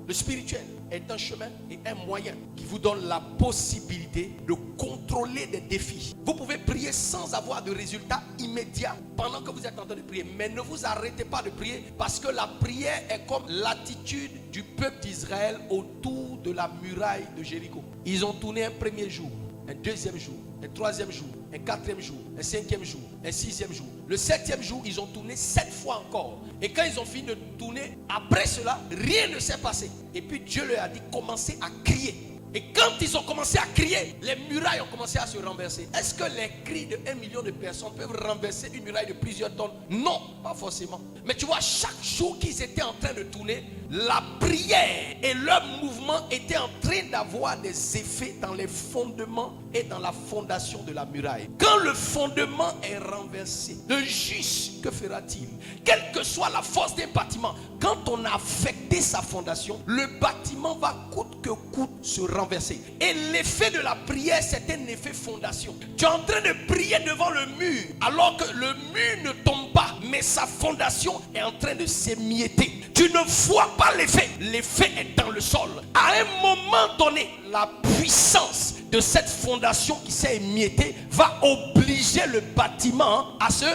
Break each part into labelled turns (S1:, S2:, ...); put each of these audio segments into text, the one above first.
S1: Le spirituel est un chemin et un moyen qui vous donne la possibilité de contrôler des défis. Vous pouvez prier sans avoir de résultats immédiats pendant que vous êtes en train de prier. Mais ne vous arrêtez pas de prier, parce que la prière est comme l'attitude du peuple d'Israël autour de la muraille de Jéricho. Ils ont tourné un premier jour, un deuxième jour, un troisième jour, un quatrième jour, un cinquième jour, un sixième jour. Le septième jour, ils ont tourné 7 fois encore. Et quand ils ont fini de tourner, après cela, rien ne s'est passé. Et puis Dieu leur a dit, commencez à crier. Et quand ils ont commencé à crier, les murailles ont commencé à se renverser. Est-ce que les cris de 1 million de personnes peuvent renverser une muraille de plusieurs tonnes? Non, pas forcément. Mais tu vois, chaque jour qu'ils étaient en train de tourner, la prière et leur mouvement étaient en train d'avoir des effets dans les fondements et dans la fondation de la muraille. Quand le fondement est renversé, le juste, que fera-t-il? Quelle que soit la force d'un bâtiment, quand on a affecté sa fondation, le bâtiment va coûte que coûte se renverser. Et l'effet de la prière, c'est un effet fondation. Tu es en train de prier devant le mur, alors que le mur ne tombe pas, mais sa fondation est en train de s'émietter. Tu ne vois pas l'effet. L'effet est dans le sol. À un moment donné, la puissance de cette fondation qui s'est émiettée va obliger le bâtiment à se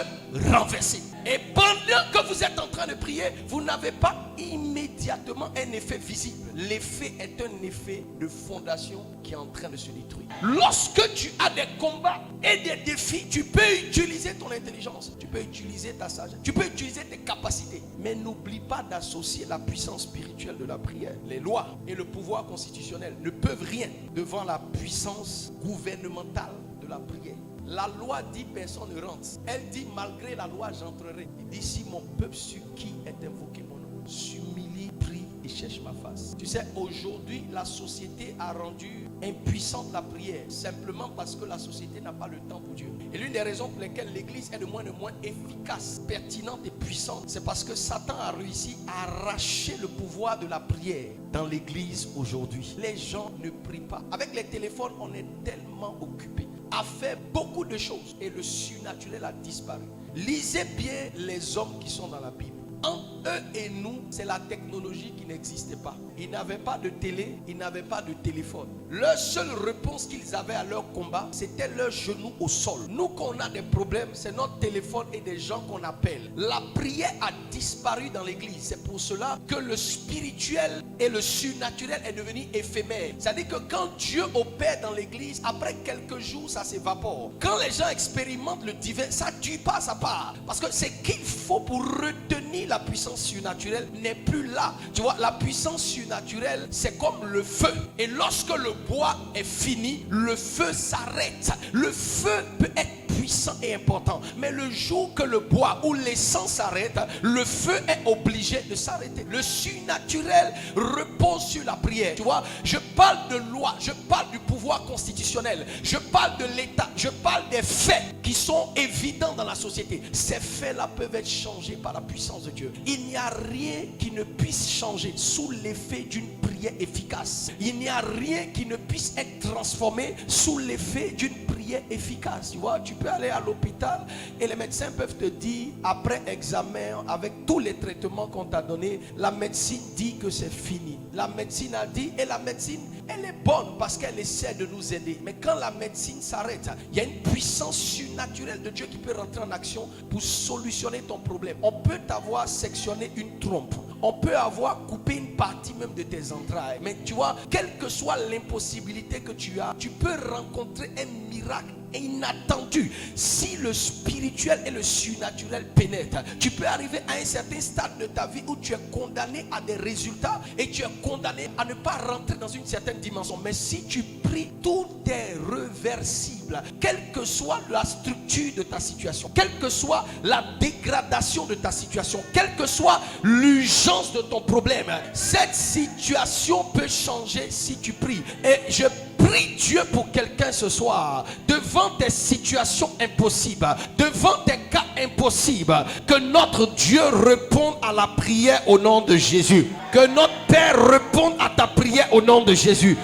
S1: renverser. Et pendant que vous êtes en train de prier, vous n'avez pas immédiatement un effet visible. L'effet est un effet de fondation qui est en train de se détruire. Lorsque tu as des combats et des défis, tu peux utiliser ton intelligence, tu peux utiliser ta sagesse, tu peux utiliser tes capacités. Mais n'oublie pas d'associer la puissance spirituelle de la prière. Les lois et le pouvoir constitutionnel ne peuvent rien devant la puissance gouvernementale de la prière. La loi dit personne ne rentre. Elle dit malgré la loi j'entrerai. Il dit si mon peuple sur qui est invoqué mon nom s'humilie, prie et cherche ma face. Tu sais, aujourd'hui la société a rendu impuissante la prière simplement parce que la société n'a pas le temps pour Dieu. Et l'une des raisons pour lesquelles l'église est de moins en moins efficace, pertinente et puissante, c'est parce que Satan a réussi à arracher le pouvoir de la prière dans l'église aujourd'hui. Les gens ne prient pas. Avec les téléphones, on est tellement occupés à faire beaucoup de choses et le surnaturel a disparu. Lisez bien les hommes qui sont dans la Bible. Entre eux et nous, c'est la technologie qui n'existait pas. Ils n'avaient pas de télé, ils n'avaient pas de téléphone. Leur seule réponse qu'ils avaient à leur combat, c'était leurs genoux au sol. Nous, quand on a des problèmes, c'est notre téléphone et des gens qu'on appelle. La prière a disparu dans l'église. C'est pour cela que le spirituel et le surnaturel est devenu éphémère. C'est-à-dire que quand Dieu opère dans l'église, après quelques jours, ça s'évapore. Quand les gens expérimentent le divin, ça ne tue pas sa part. Parce que c'est qu'il faut pour retenir la puissance surnaturelle n'est plus là. Tu vois, la puissance surnaturelle, c'est comme le feu. Et lorsque le bois est fini, le feu s'arrête. Le feu peut être puissant et important. Mais le jour que le bois ou l'essence s'arrête, le feu est obligé de s'arrêter. Le surnaturel repose sur la prière. Tu vois, je parle de loi, je parle du pouvoir constitutionnel, je parle de l'État, je parle des faits qui sont évidents dans la société. Ces faits-là peuvent être changés par la puissance de Dieu. Il n'y a rien qui ne puisse changer sous l'effet d'une prière efficace. Il n'y a rien qui ne puisse être transformé sous l'effet d'une prière efficace. Tu vois, tu peux aller à l'hôpital et les médecins peuvent te dire, après examen, avec tous les traitements qu'on t'a donnés, la médecine dit que c'est fini. La médecine a dit, et la médecine, elle est bonne parce qu'elle essaie de nous aider. Mais quand la médecine s'arrête, il y a une puissance surnaturelle de Dieu qui peut rentrer en action pour solutionner ton problème. On peut t'avoir sectionné une trompe. On peut avoir coupé une partie même de tes entrailles. Mais tu vois, quelle que soit l'impossibilité que tu as, tu peux rencontrer un miracle inattendu. Si le spirituel et le surnaturel pénètrent, tu peux arriver à un certain stade de ta vie où tu es condamné à des résultats et tu es condamné à ne pas rentrer dans une certaine dimension. Mais si tu pries, tout est réversible. Quelle que soit la structure de ta situation, quelle que soit la dégradation de ta situation, quelle que soit l'urgence de ton problème, cette situation peut changer si tu pries. Et je prie Dieu pour quelqu'un ce soir, devant tes situations impossibles, devant tes cas impossibles, que notre Dieu réponde à la prière au nom de Jésus. Que notre Père réponde à ta prière au nom de Jésus.